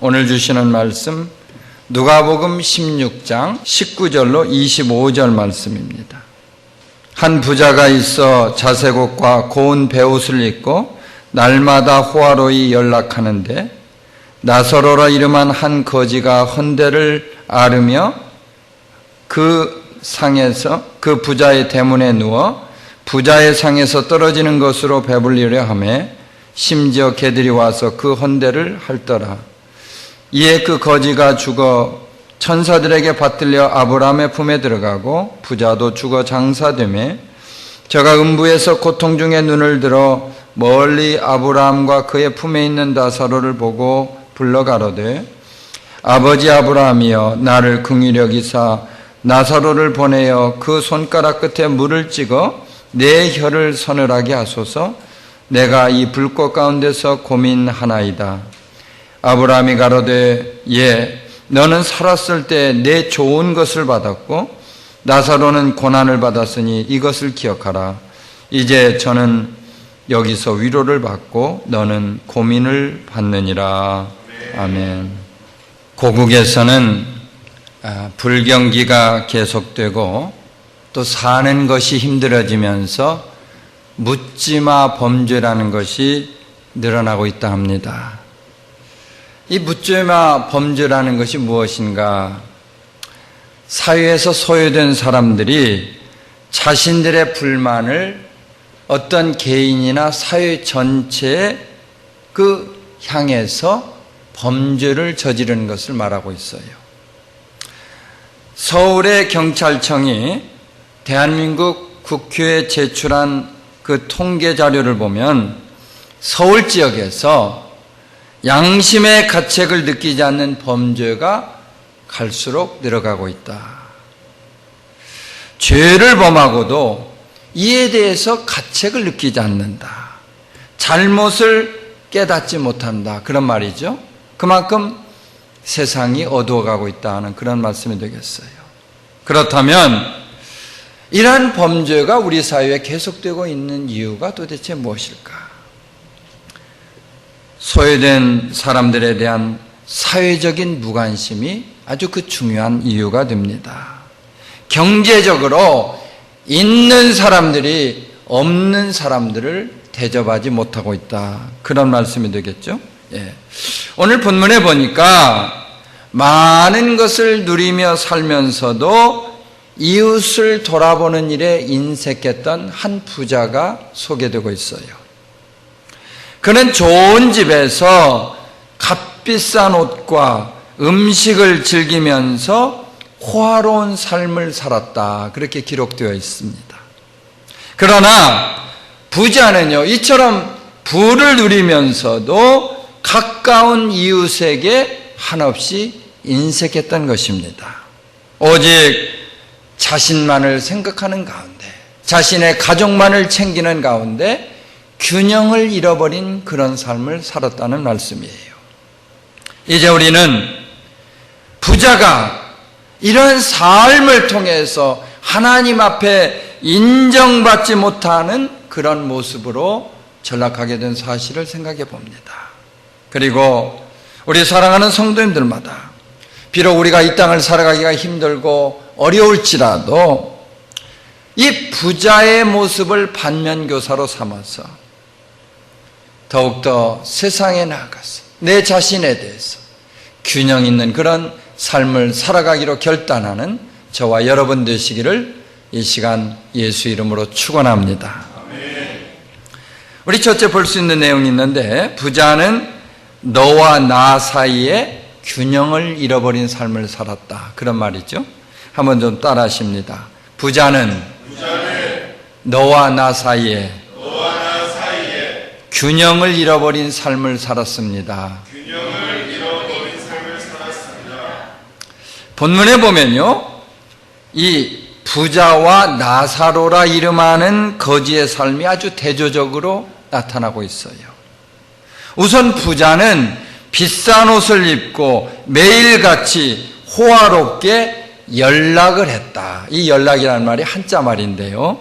오늘 주시는 말씀 누가복음 16장 19절로 25절 말씀입니다. 한 부자가 있어 자색옷과 고운 베옷을 입고 날마다 호화로이 연락하는데 나사로라 이름한 한 거지가 헌대를 앓으며 그 상에서 그 부자의 대문에 누워 부자의 상에서 떨어지는 것으로 배불리려 하며 심지어 개들이 와서 그 헌대를 핥더라. 이에 그 거지가 죽어 천사들에게 받들려 아브라함의 품에 들어가고 부자도 죽어 장사되며 저가 음부에서 고통 중에 눈을 들어 멀리 아브라함과 그의 품에 있는 나사로를 보고 불러 가로되 아버지 아브라함이여 나를 긍휼히 여기사 나사로를 보내어 그 손가락 끝에 물을 찍어 내 혀를 서늘하게 하소서. 내가 이 불꽃 가운데서 고민하나이다. 아브라함이 가로되 예, 너는 살았을 때 내 좋은 것을 받았고 나사로는 고난을 받았으니 이것을 기억하라. 이제 저는 여기서 위로를 받고 너는 고민을 받느니라. 아멘. 고국에서는 불경기가 계속되고 또 사는 것이 힘들어지면서 묻지마 범죄라는 것이 늘어나고 있다 합니다. 이 묻지마 범죄라는 것이 무엇인가? 사회에서 소외된 사람들이 자신들의 불만을 어떤 개인이나 사회 전체에 향해서 범죄를 저지르는 것을 말하고 있어요. 서울의 경찰청이 대한민국 국회에 제출한 그 통계 자료를 보면 서울 지역에서 양심의 가책을 느끼지 않는 범죄가 갈수록 늘어가고 있다. 죄를 범하고도 이에 대해서 가책을 느끼지 않는다. 잘못을 깨닫지 못한다. 그런 말이죠. 그만큼 세상이 어두워가고 있다는 그런 말씀이 되겠어요. 그렇다면 이러한 범죄가 우리 사회에 계속되고 있는 이유가 도대체 무엇일까? 소외된 사람들에 대한 사회적인 무관심이 아주 그 중요한 이유가 됩니다. 경제적으로 있는 사람들이 없는 사람들을 대접하지 못하고 있다. 그런 말씀이 되겠죠? 예. 오늘 본문에 보니까 많은 것을 누리며 살면서도 이웃을 돌아보는 일에 인색했던 한 부자가 소개되고 있어요. 그는 좋은 집에서 값비싼 옷과 음식을 즐기면서 호화로운 삶을 살았다. 그렇게 기록되어 있습니다. 그러나 부자는요, 이처럼 부를 누리면서도 가까운 이웃에게 한없이 인색했던 것입니다. 오직 자신만을 생각하는 가운데, 자신의 가족만을 챙기는 가운데 균형을 잃어버린 그런 삶을 살았다는 말씀이에요. 이제 우리는 부자가 이런 삶을 통해서 하나님 앞에 인정받지 못하는 그런 모습으로 전락하게 된 사실을 생각해 봅니다. 그리고 우리 사랑하는 성도님들마다 비록 우리가 이 땅을 살아가기가 힘들고 어려울지라도 이 부자의 모습을 반면교사로 삼아서 더욱더 세상에 나아가서 내 자신에 대해서 균형 있는 그런 삶을 살아가기로 결단하는 저와 여러분 되시기를 이 시간 예수 이름으로 축원합니다. 우리 첫째 볼 수 있는 내용이 있는데, 부자는 너와 나 사이에 균형을 잃어버린 삶을 살았다. 그런 말이죠. 한번 좀 따라 하십니다. 부자는 너와 나 사이에 균형을 잃어버린 삶을 살았습니다. 본문에 보면요, 이 부자와 나사로라 이름하는 거지의 삶이 아주 대조적으로 나타나고 있어요. 우선 부자는 비싼 옷을 입고 매일같이 호화롭게 연락을 했다. 이 연락이라는 말이 한자 말인데요,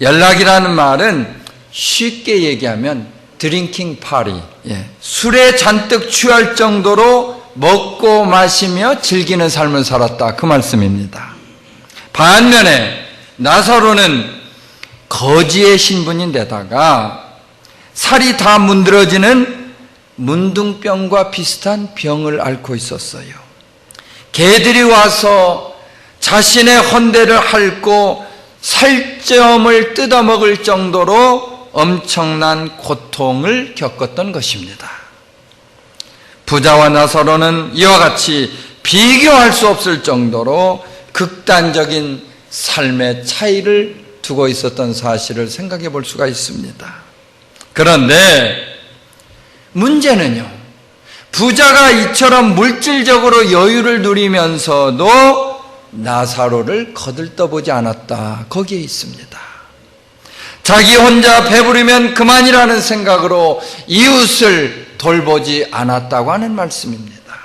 연락이라는 말은 쉽게 얘기하면 드링킹 파티, 술에 잔뜩 취할 정도로 먹고 마시며 즐기는 삶을 살았다, 그 말씀입니다. 반면에 나사로는 거지의 신분인데다가 살이 다 문드러지는 문둥병과 비슷한 병을 앓고 있었어요. 개들이 와서 자신의 헌대를 핥고 살점을 뜯어먹을 정도로 엄청난 고통을 겪었던 것입니다. 부자와 나사로는 이와 같이 비교할 수 없을 정도로 극단적인 삶의 차이를 두고 있었던 사실을 생각해 볼 수가 있습니다. 그런데 문제는요, 부자가 이처럼 물질적으로 여유를 누리면서도 나사로를 거들떠보지 않았다, 거기에 있습니다. 자기 혼자 배부르면 그만이라는 생각으로 이웃을 돌보지 않았다고 하는 말씀입니다.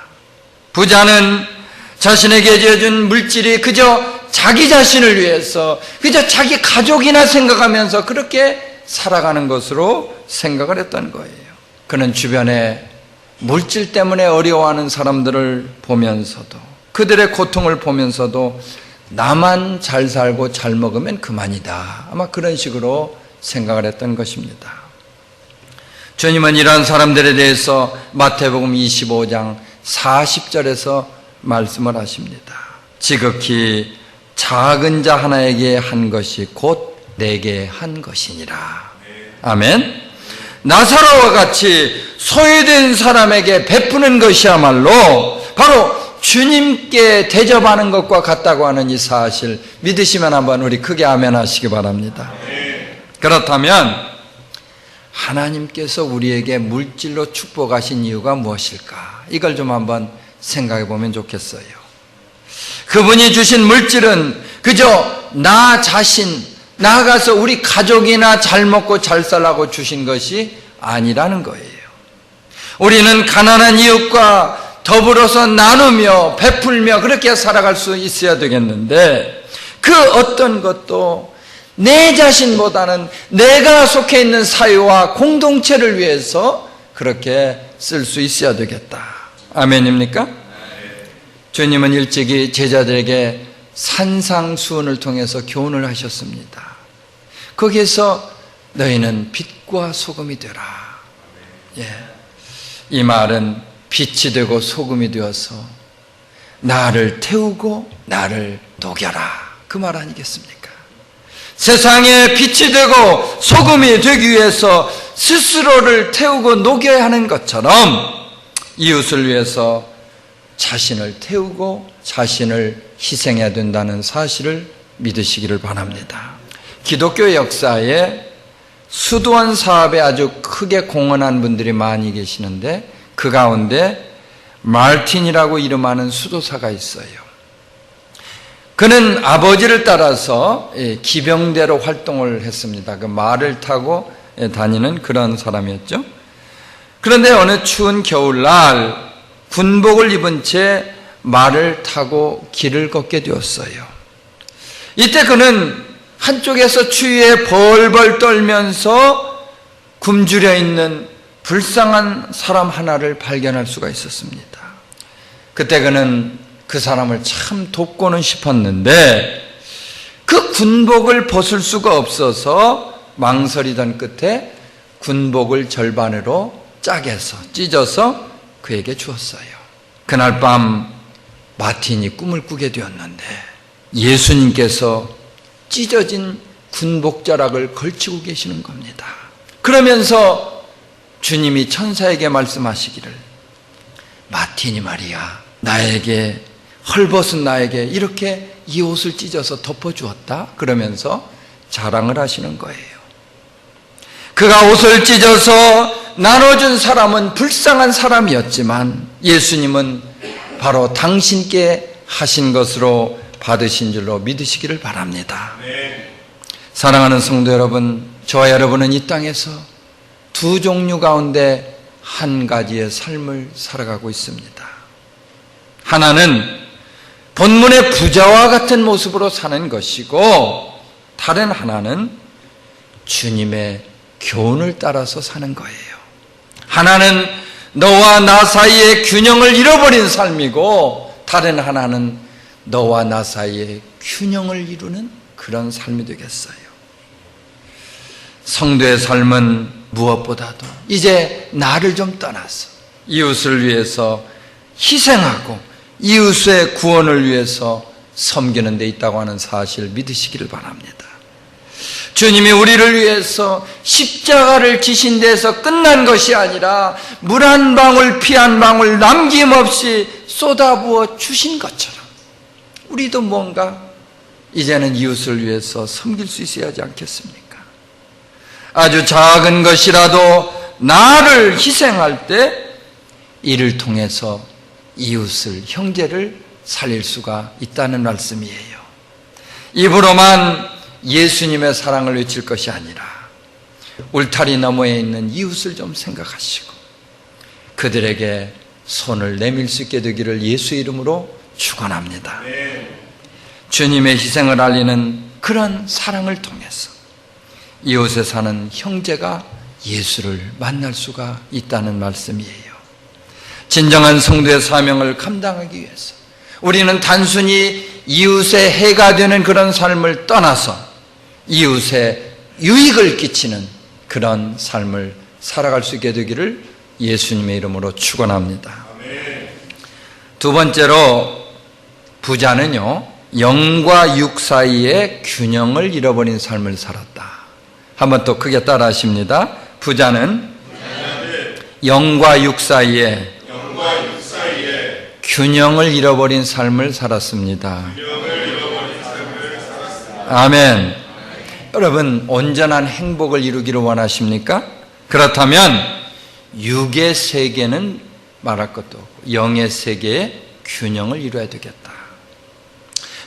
부자는 자신에게 주어진 물질이 그저 자기 자신을 위해서, 그저 자기 가족이나 생각하면서 그렇게 살아가는 것으로 생각을 했던 거예요. 그는 주변에 물질 때문에 어려워하는 사람들을 보면서도, 그들의 고통을 보면서도 나만 잘 살고 잘 먹으면 그만이다, 아마 그런 식으로 생각을 했던 것입니다. 주님은 이러한 사람들에 대해서 마태복음 25장 40절에서 말씀을 하십니다. 지극히 작은 자 하나에게 한 것이 곧 내게 한 것이니라. 아멘. 나사로와 같이 소외된 사람에게 베푸는 것이야말로 바로 주님께 대접하는 것과 같다고 하는 이 사실 믿으시면 한번 우리 크게 아멘 하시기 바랍니다. 그렇다면 하나님께서 우리에게 물질로 축복하신 이유가 무엇일까? 이걸 좀 한번 생각해 보면 좋겠어요. 그분이 주신 물질은 그저 나 자신, 나아가서 우리 가족이나 잘 먹고 잘 살라고 주신 것이 아니라는 거예요. 우리는 가난한 이웃과 더불어서 나누며 베풀며 그렇게 살아갈 수 있어야 되겠는데, 그 어떤 것도 내 자신보다는 내가 속해 있는 사회와 공동체를 위해서 그렇게 쓸 수 있어야 되겠다. 아멘입니까? 주님은 일찍이 제자들에게 산상수훈을 통해서 교훈을 하셨습니다. 거기에서 너희는 빛과 소금이 되라. 이 말은 빛이 되고 소금이 되어서 나를 태우고 나를 녹여라, 그 말 아니겠습니까? 세상에 빛이 되고 소금이 되기 위해서 스스로를 태우고 녹여야 하는 것처럼 이웃을 위해서 자신을 태우고 자신을 희생해야 된다는 사실을 믿으시기를 바랍니다. 기독교 역사에 수도원 사업에 아주 크게 공헌한 분들이 많이 계시는데, 그 가운데 마틴이라고 이름하는 수도사가 있어요. 그는 아버지를 따라서 기병대로 활동을 했습니다. 그 말을 타고 다니는 그런 사람이었죠. 그런데 어느 추운 겨울날 군복을 입은 채 말을 타고 길을 걷게 되었어요. 이때 그는 한쪽에서 추위에 벌벌 떨면서 굶주려 있는 불쌍한 사람 하나를 발견할 수가 있었습니다. 그때 그는 그 사람을 참 돕고는 싶었는데 그 군복을 벗을 수가 없어서 망설이던 끝에 군복을 절반으로 짜게서 찢어서 그에게 주었어요. 그날 밤 마틴이 꿈을 꾸게 되었는데 예수님께서 찢어진 군복자락을 걸치고 계시는 겁니다. 그러면서 주님이 천사에게 말씀하시기를, 마틴이 말이야, 나에게, 헐벗은 나에게 이렇게 이 옷을 찢어서 덮어주었다, 그러면서 자랑을 하시는 거예요. 그가 옷을 찢어서 나눠준 사람은 불쌍한 사람이었지만 예수님은 바로 당신께 하신 것으로 받으신 줄로 믿으시기를 바랍니다. 사랑하는 성도 여러분, 저와 여러분은 이 땅에서 두 종류 가운데 한 가지의 삶을 살아가고 있습니다. 하나는 본문의 부자와 같은 모습으로 사는 것이고, 다른 하나는 주님의 교훈을 따라서 사는 거예요. 하나는 너와 나 사이의 균형을 잃어버린 삶이고 다른 하나는 너와 나 사이의 균형을 이루는 그런 삶이 되겠어요. 성도의 삶은 무엇보다도 이제 나를 좀 떠나서 이웃을 위해서 희생하고 이웃의 구원을 위해서 섬기는 데 있다고 하는 사실을 믿으시기를 바랍니다. 주님이 우리를 위해서 십자가를 지신 데에서 끝난 것이 아니라 물 한 방울 피 한 방울 남김없이 쏟아부어 주신 것처럼 우리도 뭔가 이제는 이웃을 위해서 섬길 수 있어야 하지 않겠습니까? 아주 작은 것이라도 나를 희생할 때 이를 통해서 이웃을, 형제를 살릴 수가 있다는 말씀이에요. 입으로만 예수님의 사랑을 외칠 것이 아니라 울타리 너머에 있는 이웃을 좀 생각하시고 그들에게 손을 내밀 수 있게 되기를 예수의 이름으로 축원합니다. 주님의 희생을 알리는 그런 사랑을 통해서 이웃에 사는 형제가 예수를 만날 수가 있다는 말씀이에요. 진정한 성도의 사명을 감당하기 위해서 우리는 단순히 이웃의 해가 되는 그런 삶을 떠나서 이웃에 유익을 끼치는 그런 삶을 살아갈 수 있게 되기를 예수님의 이름으로 축원합니다. 두 번째로 부자는요, 영과 육 사이의 균형을 잃어버린 삶을 살았다. 한번 또 크게 따라 하십니다. 부자는 영과 육 사이에 균형을 잃어버린 삶을 살았습니다. 아멘. 여러분, 온전한 행복을 이루기를 원하십니까? 그렇다면 육의 세계는 말할 것도 없고 영의 세계의 균형을 이루어야 되겠다.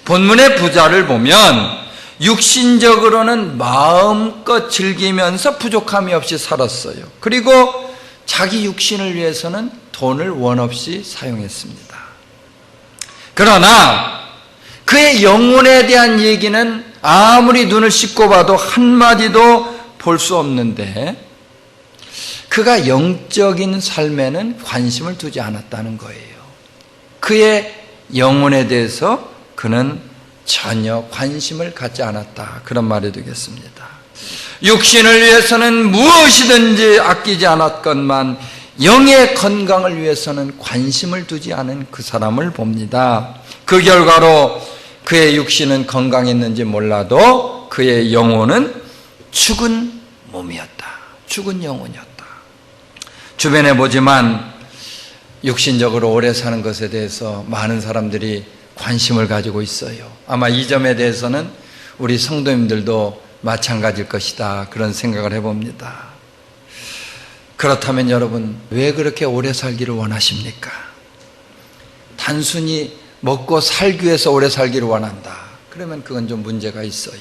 본문의 부자를 보면 육신적으로는 마음껏 즐기면서 부족함이 없이 살았어요. 그리고 자기 육신을 위해서는 돈을 원 없이 사용했습니다. 그러나 그의 영혼에 대한 얘기는 아무리 눈을 씻고 봐도 한마디도 볼 수 없는데 그가 영적인 삶에는 관심을 두지 않았다는 거예요. 그의 영혼에 대해서 그는 전혀 관심을 갖지 않았다. 그런 말이 되겠습니다. 육신을 위해서는 무엇이든지 아끼지 않았건만 영의 건강을 위해서는 관심을 두지 않은 그 사람을 봅니다. 그 결과로 그의 육신은 건강했는지 몰라도 그의 영혼은 죽은 몸이었다. 죽은 영혼이었다. 주변에 보지만 육신적으로 오래 사는 것에 대해서 많은 사람들이 관심을 가지고 있어요. 아마 이 점에 대해서는 우리 성도님들도 마찬가지일 것이다. 그런 생각을 해봅니다. 그렇다면 여러분, 왜 그렇게 오래 살기를 원하십니까? 단순히 먹고 살기 위해서 오래 살기를 원한다. 그러면 그건 좀 문제가 있어요.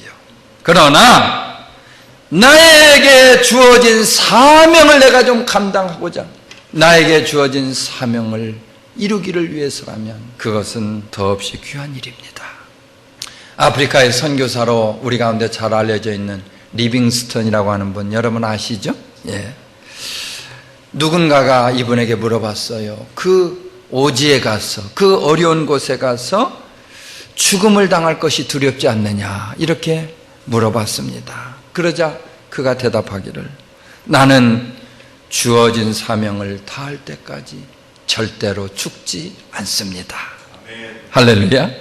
그러나 나에게 주어진 사명을 내가 좀 감당하고자 나에게 주어진 사명을 이루기를 위해서라면 그것은 더없이 귀한 일입니다. 아프리카의 선교사로 우리 가운데 잘 알려져 있는 리빙스턴이라고 하는 분 여러분 아시죠? 예. 누군가가 이분에게 물어봤어요. 그 오지에 가서 그 어려운 곳에 가서 죽음을 당할 것이 두렵지 않느냐 이렇게 물어봤습니다. 그러자 그가 대답하기를 나는 주어진 사명을 다할 때까지 절대로 죽지 않습니다. 아멘. 할렐루야. 아멘.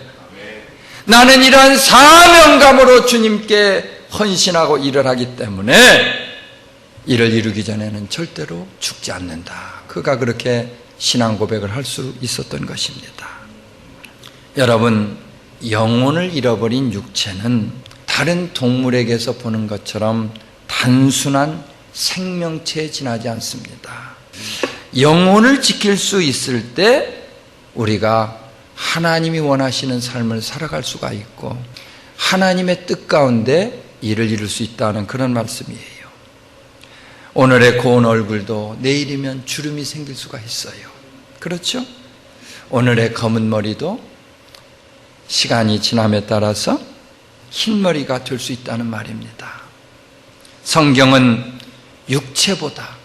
나는 이러한 사명감으로 주님께 헌신하고 일을 하기 때문에 이를 이루기 전에는 절대로 죽지 않는다. 그가 그렇게 신앙 고백을 할 수 있었던 것입니다. 여러분, 영혼을 잃어버린 육체는 다른 동물에게서 보는 것처럼 단순한 생명체에 지나지 않습니다. 영혼을 지킬 수 있을 때 우리가 하나님이 원하시는 삶을 살아갈 수가 있고 하나님의 뜻 가운데 일을 이룰 수 있다는 그런 말씀이에요. 오늘의 고운 얼굴도 내일이면 주름이 생길 수가 있어요. 그렇죠? 오늘의 검은 머리도 시간이 지남에 따라서 흰머리가 될 수 있다는 말입니다. 성경은 육체보다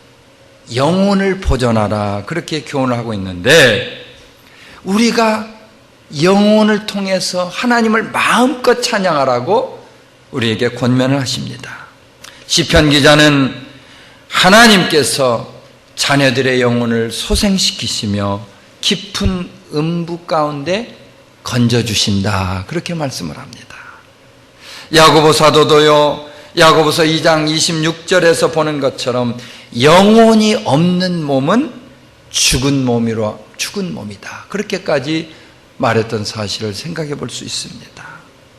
영혼을 보존하라 그렇게 교훈을 하고 있는데, 우리가 영혼을 통해서 하나님을 마음껏 찬양하라고 우리에게 권면을 하십니다. 시편 기자는 하나님께서 자녀들의 영혼을 소생시키시며 깊은 음부 가운데 건져주신다 그렇게 말씀을 합니다. 야고보 사도도요, 야고보서 2장 26절에서 보는 것처럼 영혼이 없는 몸은 죽은 몸이다 그렇게까지 말했던 사실을 생각해 볼 수 있습니다.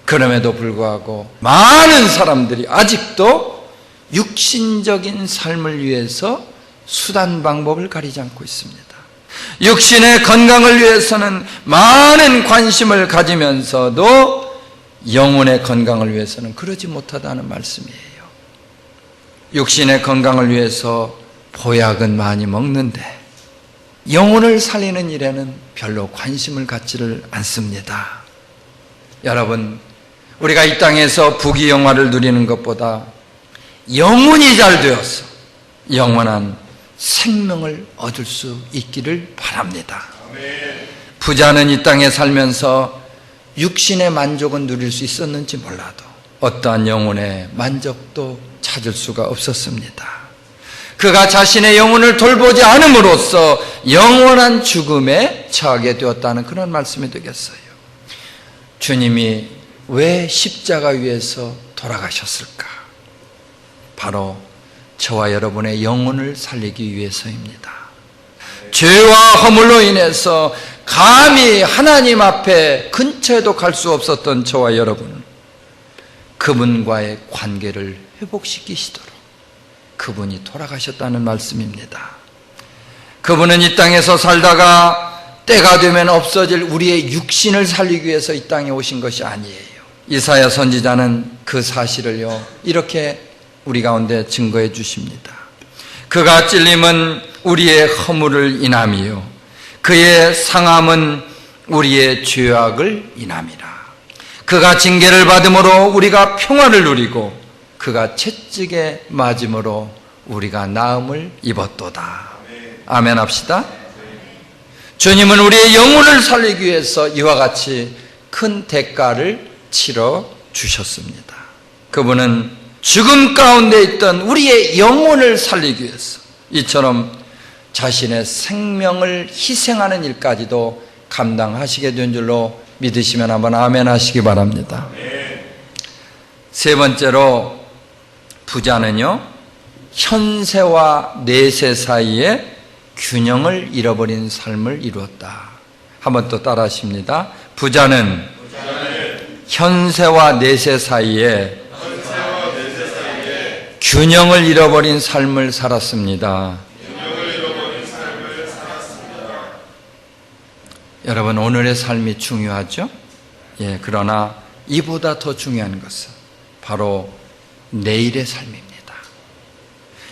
그럼에도 불구하고 많은 사람들이 아직도 육신적인 삶을 위해서 수단 방법을 가리지 않고 있습니다. 육신의 건강을 위해서는 많은 관심을 가지면서도 영혼의 건강을 위해서는 그러지 못하다는 말씀이에요. 육신의 건강을 위해서 보약은 많이 먹는데 영혼을 살리는 일에는 별로 관심을 갖지를 않습니다. 여러분, 우리가 이 땅에서 부귀영화를 누리는 것보다 영혼이 잘 되어서 영원한 생명을 얻을 수 있기를 바랍니다. 부자는 이 땅에 살면서 육신의 만족은 누릴 수 있었는지 몰라도 어떠한 영혼의 만족도 찾을 수가 없었습니다. 그가 자신의 영혼을 돌보지 않음으로써 영원한 죽음에 처하게 되었다는 그런 말씀이 되겠어요. 주님이 왜 십자가 위에서 돌아가셨을까? 바로 저와 여러분의 영혼을 살리기 위해서입니다. 죄와 허물로 인해서 감히 하나님 앞에 근처에도 갈 수 없었던 저와 여러분, 그분과의 관계를 회복시키시도록 그분이 돌아가셨다는 말씀입니다. 그분은 이 땅에서 살다가 때가 되면 없어질 우리의 육신을 살리기 위해서 이 땅에 오신 것이 아니에요. 이사야 선지자는 그 사실을요 이렇게 우리 가운데 증거해 주십니다. 그가 찔림은 우리의 허물을 인함이요 그의 상함은 우리의 죄악을 인함이라. 그가 징계를 받음으로 우리가 평화를 누리고 그가 채찍에 맞음으로 우리가 나음을 입었도다. 아멘 합시다. 주님은 우리의 영혼을 살리기 위해서 이와 같이 큰 대가를 치러 주셨습니다. 그분은 죽음 가운데 있던 우리의 영혼을 살리기 위해서 이처럼 자신의 생명을 희생하는 일까지도 감당하시게 된 줄로 믿으시면 한번 아멘 하시기 바랍니다. 세 번째로, 부자는요 현세와 내세 사이에 균형을 잃어버린 삶을 이루었다. 한번 또 따라 하십니다. 부자는 현세와 내세 사이에 균형을 잃어버린 삶을 살았습니다. 여러분, 오늘의 삶이 중요하죠? 예, 그러나 이보다 더 중요한 것은 바로 내일의 삶입니다.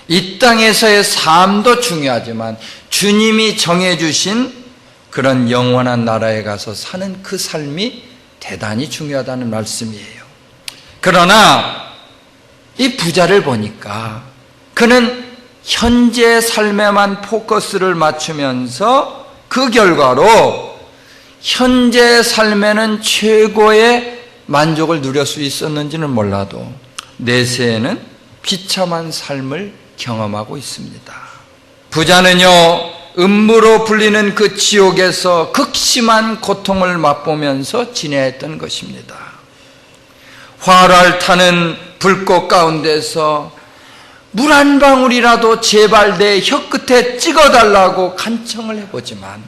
이 땅에서의 삶도 중요하지만 주님이 정해주신 그런 영원한 나라에 가서 사는 그 삶이 대단히 중요하다는 말씀이에요. 그러나 이 부자를 보니까 그는 현재 삶에만 포커스를 맞추면서 그 결과로 현재 삶에는 최고의 만족을 누릴 수 있었는지는 몰라도 내세에는 비참한 삶을 경험하고 있습니다. 부자는요 음부로 불리는 그 지옥에서 극심한 고통을 맛보면서 지내했던 것입니다. 활활 타는 불꽃 가운데서 물 한 방울이라도 제발 내 혀끝에 찍어달라고 간청을 해보지만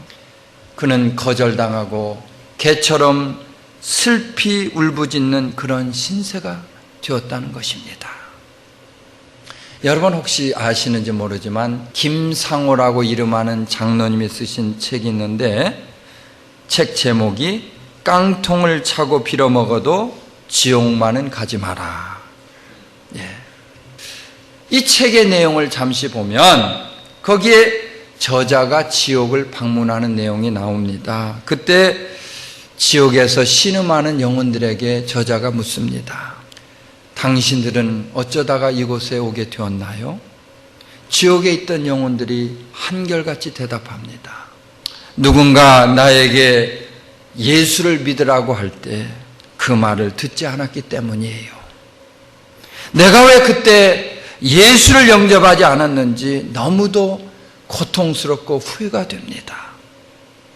그는 거절당하고 개처럼 슬피 울부짖는 그런 신세가 되었다는 것입니다. 여러분 혹시 아시는지 모르지만 김상호라고 이름하는 장로님이 쓰신 책이 있는데 책 제목이 깡통을 차고 빌어먹어도 지옥만은 가지 마라. 예. 이 책의 내용을 잠시 보면 거기에 저자가 지옥을 방문하는 내용이 나옵니다. 그때 지옥에서 신음하는 영혼들에게 저자가 묻습니다. 당신들은 어쩌다가 이곳에 오게 되었나요? 지옥에 있던 영혼들이 한결같이 대답합니다. 누군가 나에게 예수를 믿으라고 할 때 그 말을 듣지 않았기 때문이에요. 내가 왜 그때 예수를 영접하지 않았는지 너무도 고통스럽고 후회가 됩니다.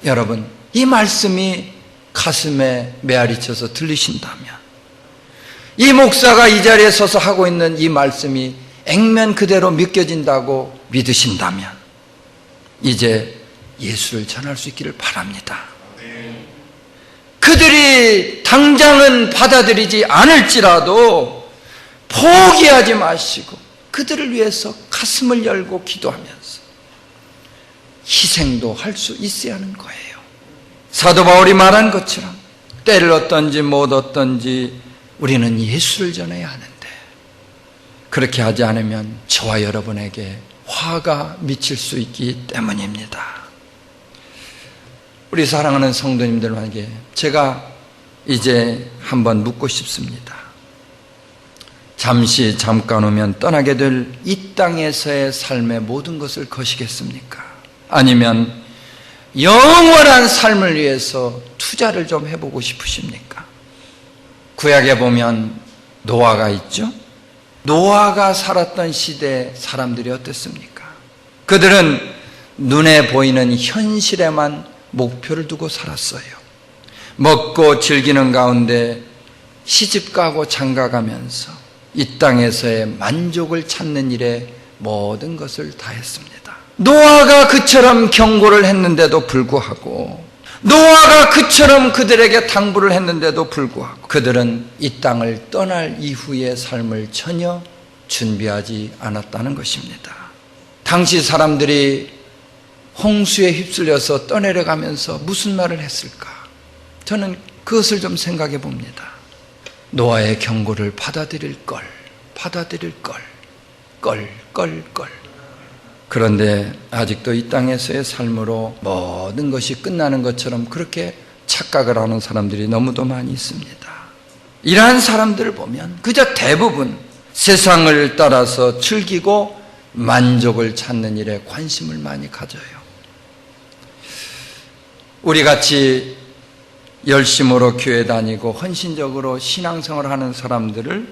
여러분, 이 말씀이 가슴에 메아리쳐서 들리신다면, 이 목사가 이 자리에 서서 하고 있는 이 말씀이 액면 그대로 믿겨진다고 믿으신다면 이제 예수를 전할 수 있기를 바랍니다. 그들이 당장은 받아들이지 않을지라도 포기하지 마시고 그들을 위해서 가슴을 열고 기도하면서 희생도 할 수 있어야 하는 거예요. 사도 바울이 말한 것처럼 때를 얻든지 못 얻든지 우리는 예수를 전해야 하는데, 그렇게 하지 않으면 저와 여러분에게 화가 미칠 수 있기 때문입니다. 우리 사랑하는 성도님들에게 제가 이제 한번 묻고 싶습니다. 잠깐 후면 떠나게 될 이 땅에서의 삶의 모든 것을 거시겠습니까? 아니면 영원한 삶을 위해서 투자를 좀 해보고 싶으십니까? 구약에 보면 노아가 있죠? 노아가 살았던 시대의 사람들이 어땠습니까? 그들은 눈에 보이는 현실에만 목표를 두고 살았어요. 먹고 즐기는 가운데 시집가고 장가가면서 이 땅에서의 만족을 찾는 일에 모든 것을 다했습니다. 노아가 그처럼 경고를 했는데도 불구하고, 노아가 그처럼 그들에게 당부를 했는데도 불구하고 그들은 이 땅을 떠날 이후의 삶을 전혀 준비하지 않았다는 것입니다. 당시 사람들이 홍수에 휩쓸려서 떠내려가면서 무슨 말을 했을까? 저는 그것을 좀 생각해 봅니다. 노아의 경고를 받아들일 걸. 그런데 아직도 이 땅에서의 삶으로 모든 것이 끝나는 것처럼 그렇게 착각을 하는 사람들이 너무도 많이 있습니다. 이러한 사람들을 보면 그저 대부분 세상을 따라서 즐기고 만족을 찾는 일에 관심을 많이 가져요. 우리 같이 열심으로 교회 다니고 헌신적으로 신앙생활을 하는 사람들을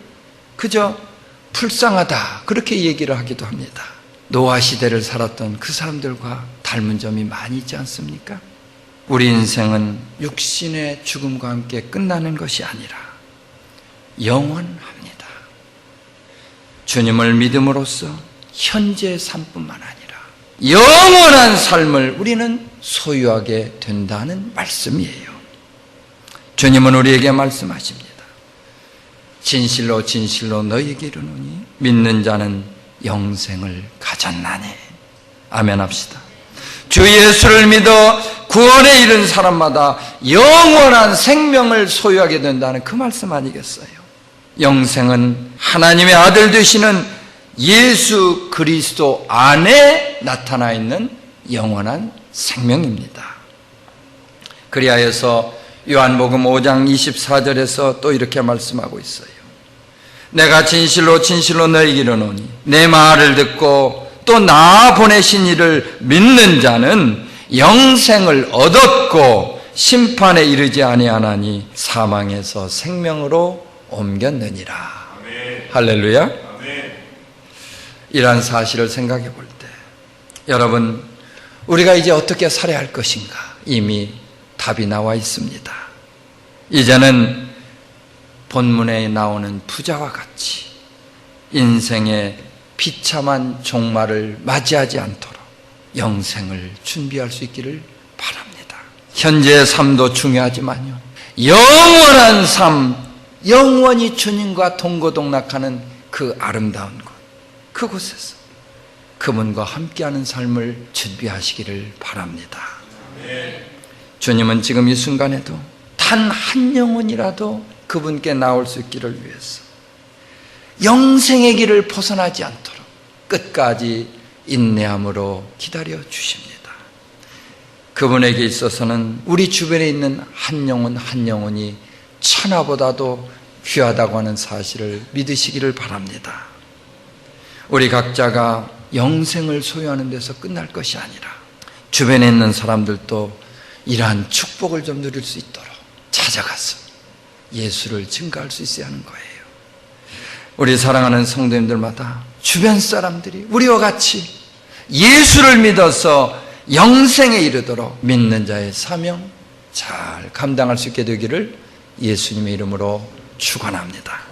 그저 불쌍하다 그렇게 얘기를 하기도 합니다. 노아 시대를 살았던 그 사람들과 닮은 점이 많이 있지 않습니까? 우리 인생은 육신의 죽음과 함께 끝나는 것이 아니라 영원합니다. 주님을 믿음으로써 현재의 삶뿐만 아니라 영원한 삶을 우리는 소유하게 된다는 말씀이에요. 주님은 우리에게 말씀하십니다. 진실로 진실로 너희에게 이르노니 믿는 자는 영생을 가졌나니. 아멘 합시다. 주 예수를 믿어 구원에 이른 사람마다 영원한 생명을 소유하게 된다는 그 말씀 아니겠어요? 영생은 하나님의 아들 되시는 예수 그리스도 안에 나타나 있는 영원한 생명입니다. 그리하여서 요한복음 5장 24절에서 또 이렇게 말씀하고 있어요. 내가 진실로 진실로 너희에게 이르노니 내 말을 듣고 또 나 보내신 이를 믿는 자는 영생을 얻었고 심판에 이르지 아니하나니 사망에서 생명으로 옮겼느니라. 아멘. 할렐루야. 아멘. 이러한 사실을 생각해 볼 때 여러분, 우리가 이제 어떻게 살아야 할 것인가 이미 답이 나와 있습니다. 이제는 본문에 나오는 부자와 같이 인생의 비참한 종말을 맞이하지 않도록 영생을 준비할 수 있기를 바랍니다. 현재의 삶도 중요하지만요, 영원한 삶, 영원히 주님과 동고동락하는 그 아름다운 곳, 그곳에서 그분과 함께하는 삶을 준비하시기를 바랍니다. 주님은 지금 이 순간에도 단 한 영혼이라도 그분께 나올 수 있기를 위해서 영생의 길을 벗어나지 않도록 끝까지 인내함으로 기다려 주십니다. 그분에게 있어서는 우리 주변에 있는 한 영혼 한 영혼이 천하보다도 귀하다고 하는 사실을 믿으시기를 바랍니다. 우리 각자가 영생을 소유하는 데서 끝날 것이 아니라 주변에 있는 사람들도 이러한 축복을 좀 누릴 수 있도록 찾아가서 예수를 증거할 수 있어야 하는 거예요. 우리 사랑하는 성도님들마다 주변 사람들이 우리와 같이 예수를 믿어서 영생에 이르도록 믿는 자의 사명 잘 감당할 수 있게 되기를 예수님의 이름으로 축원합니다.